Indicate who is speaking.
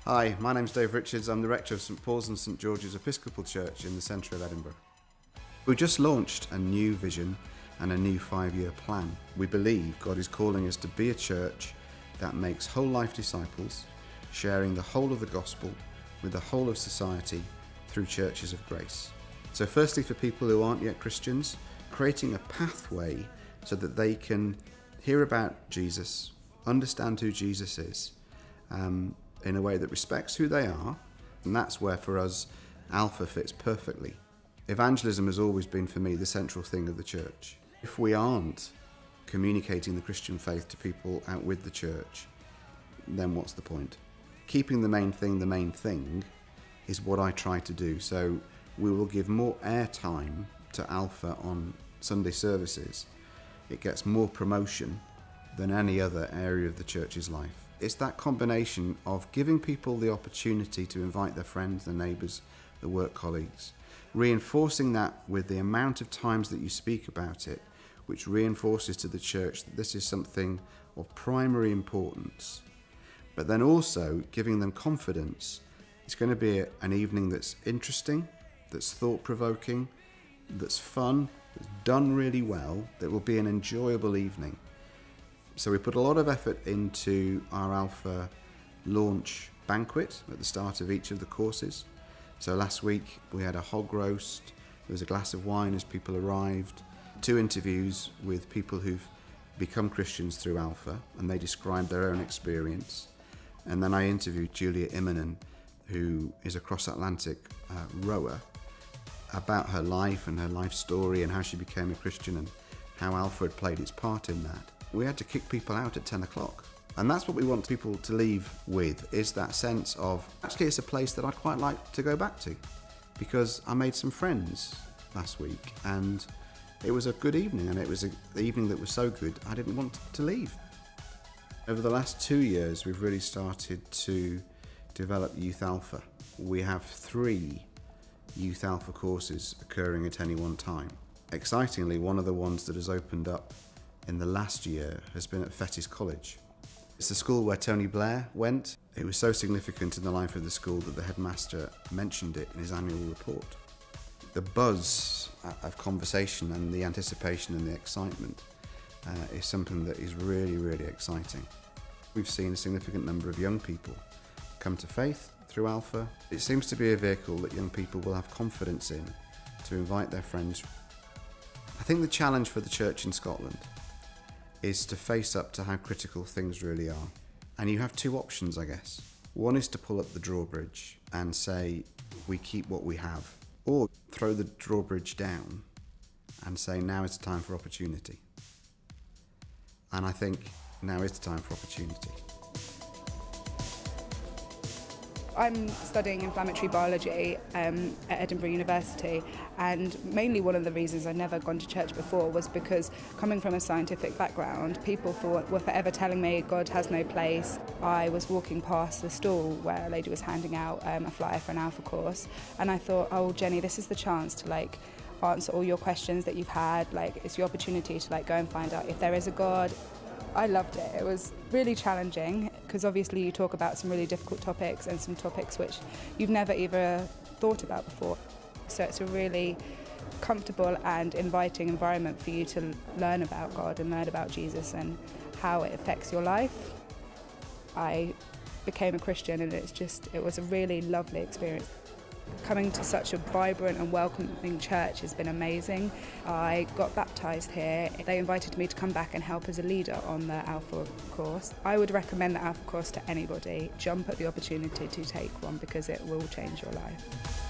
Speaker 1: Hi, my name's Dave Richards. I'm the Rector of St Paul's and St George's Episcopal Church in the centre of Edinburgh. We've just launched a new vision and a new 5-year plan. We believe God is calling us to be a church that makes whole life disciples, sharing the whole of the gospel with the whole of society through churches of grace. So firstly, for people who aren't yet Christians, creating a pathway so that they can hear about Jesus, understand who Jesus is, in a way that respects who they are, and that's where for us Alpha fits perfectly. Evangelism has always been for me the central thing of the church. If we aren't communicating the Christian faith to people out with the church, then what's the point? Keeping the main thing is what I try to do. So we will give more airtime to Alpha on Sunday services. It gets more promotion than any other area of the church's life. It's that combination of giving people the opportunity to invite their friends, their neighbours, their work colleagues, reinforcing that with the amount of times that you speak about it, which reinforces to the church that this is something of primary importance, but then also giving them confidence. It's going to be an evening that's interesting, that's thought-provoking, that's fun, that's done really well, that will be an enjoyable evening. So we put a lot of effort into our Alpha launch banquet at the start of each of the courses. So last week we had a hog roast, there was a glass of wine as people arrived, 2 interviews with people who've become Christians through Alpha, and they described their own experience. And then I interviewed Julia Immonen, who is a cross-Atlantic rower, about her life and her life story and how she became a Christian and how Alpha had played its part in that. We had to kick people out at 10 o'clock. And that's what we want people to leave with, is that sense of, actually it's a place that I'd quite like to go back to, because I made some friends last week and it was a good evening, and it was an evening that was so good I didn't want to leave. Over the last 2 years we've really started to develop Youth Alpha. We have 3 Youth Alpha courses occurring at any one time. Excitingly, one of the ones that has opened up in the last year has been at Fettes College. It's the school where Tony Blair went. It was so significant in the life of the school that the headmaster mentioned it in his annual report. The buzz of conversation and the anticipation and the excitement is something that is really, really exciting. We've seen a significant number of young people come to faith through Alpha. It seems to be a vehicle that young people will have confidence in to invite their friends. I think the challenge for the church in Scotland is to face up to how critical things really are. And you have 2 options, I guess. One is to pull up the drawbridge and say, we keep what we have, or throw the drawbridge down and say, now is the time for opportunity. And I think now is the time for opportunity.
Speaker 2: I'm studying inflammatory biology at Edinburgh University, and mainly one of the reasons I'd never gone to church before was because, coming from a scientific background, people were forever telling me God has no place. I was walking past the stall where a lady was handing out a flyer for an Alpha course, and I thought, oh Jenny, this is the chance to answer all your questions that you've had. It's your opportunity to go and find out if there is a God. I loved it. It was really challenging because obviously you talk about some really difficult topics and some topics which you've never even thought about before. So it's a really comfortable and inviting environment for you to learn about God and learn about Jesus and how it affects your life. I became a Christian, and it was a really lovely experience. Coming to such a vibrant and welcoming church has been amazing. I got baptised here. They invited me to come back and help as a leader on the Alpha course. I would recommend the Alpha course to anybody. Jump at the opportunity to take one because it will change your life.